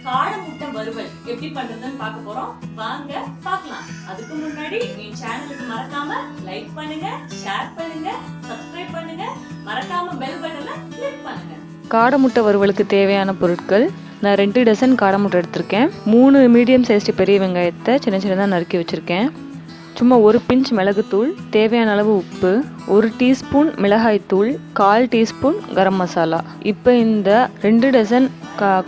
காடை முட்டை வறுவல் எப்படி பண்றதுன்னு பார்க்க போறோம். வாங்க பார்க்கலாம். அதுக்கு முன்னாடி என் சேனலுக்கு மறக்காம லைக் பண்ணுங்க, ஷேர் பண்ணுங்க, சப்ஸ்கிரைப் பண்ணுங்க, மறக்காம பெல் பட்டனை கிளிக் பண்ணுங்க. காடை முட்டை வறுவலுக்கு தேவையான பொருட்கள்: நான் 2 டசன் காடை முட்டை எடுத்திருக்கேன். 3 மீடியம் சைஸ்டு பெரிய வெங்காயத்தை சின்ன சின்னதாக நறுக்கி வச்சுருக்கேன். சும்மா 1 பிஞ்ச் மிளகுத்தூள், தேவையான அளவு உப்பு, 1 டீஸ்பூன் மிளகாய்த்தூள், 1/4 டீஸ்பூன் கரம் மசாலா. இப்போ இந்த 2 டசன்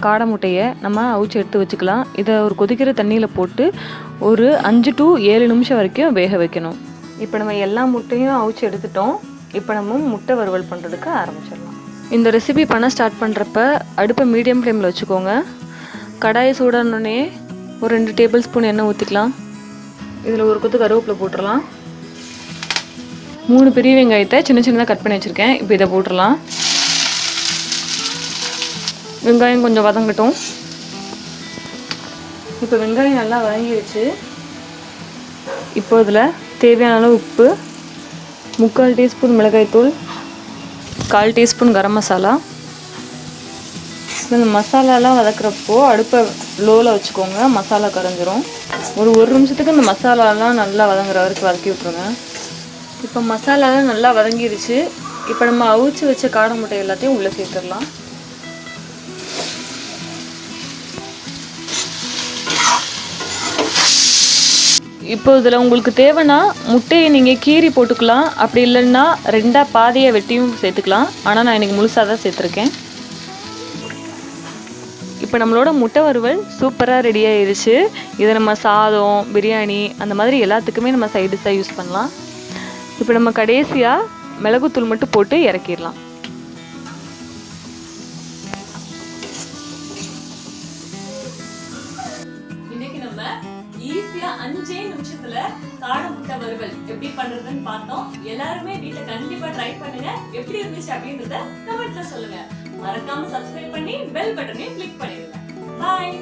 காடை முட்டையை நம்ம அவிச்சு எடுத்து வச்சுக்கலாம். இதை ஒரு கொதிக்கிற தண்ணியில் போட்டு ஒரு 5 to 7 நிமிஷம் வரைக்கும் வேக வைக்கணும். இப்போ நம்ம எல்லா முட்டையும் அவிச்சு எடுத்துட்டோம். இப்போ நம்ம முட்டை வறுவல் பண்ணுறதுக்கு ஆரம்பிச்சிடலாம். இந்த ரெசிபி பண்ண ஸ்டார்ட் பண்ணுறப்ப அடுப்பை மீடியம் ஃப்ளேமில் வச்சுக்கோங்க. கடாயை சூடானோடனே ஒரு 2 டேபிள் ஸ்பூன் எண்ணெய் ஊற்றிக்கலாம். இதில் ஒரு கொத்து கருவேப்பிலை போட்டுடலாம். 3 பெரிய வெங்காயத்தை சின்ன சின்னதாக கட் பண்ணி வச்சுருக்கேன். இப்போ இதை போட்டுடலாம். வெங்காயம் கொஞ்சம் வதங்கட்டும். இப்போ வெங்காயம் நல்லா வதங்கிடுச்சு. இப்போ இதில் தேவையான அளவு உப்பு, 3/4 டீஸ்பூன் மிளகாய்த்தூள், 1/4 டீஸ்பூன் கரம் மசாலா. இந்த மசாலாலாம் வதக்குறப்போ அடுப்பை லோவில் வச்சுக்கோங்க, மசாலா கரைஞ்சிரும். ஒரு நிமிஷத்துக்கு இந்த மசாலாலாம் நல்லா வதங்குற வரைக்கும் வதக்கி விட்ருங்க. இப்போ மசாலாலாம் நல்லா வதங்கிடுச்சு. இப்போ நம்ம அவிச்சு வச்ச காடை முட்டை எல்லாத்தையும் உள்ளே சேர்த்துடலாம். இப்போ இதில் உங்களுக்கு தேவைன்னா முட்டையை நீங்கள் கீறி போட்டுக்கலாம். அப்படி இல்லைன்னா 2 பாதியாக வெட்டியும் சேர்த்துக்கலாம். ஆனால் நான் இன்றைக்கி முழுசாக தான் சேர்த்துருக்கேன். இப்போ நம்மளோட முட்டை வறுவல் சூப்பராக ரெடி ஆயிடுச்சு. இதை நம்ம சாதம், பிரியாணி அந்த மாதிரி எல்லாத்துக்குமே நம்ம சைட் டிஷ்ஷாக யூஸ் பண்ணலாம். இப்போ நம்ம கடைசியாக மிளகுத்தூள் மட்டும் போட்டு இறக்கிடலாம். இன்னைக்கு நம்ம ஈஸியா 5 நிமிஷத்துல காடை முட்டை வறுவல் எப்படி பண்றதுன்னு பார்த்தோம். எல்லாருமே வீட்ல கண்டிப்பா ட்ரை பண்ணுங்க. எப்படி இருந்துச்சு அப்படின்றத கமெண்ட்ல சொல்லுங்க. மறக்காம சப்ஸ்கிரைப் பண்ணி பெல் பட்டனையும் கிளிக் பண்ணிடுங்க. பாய்.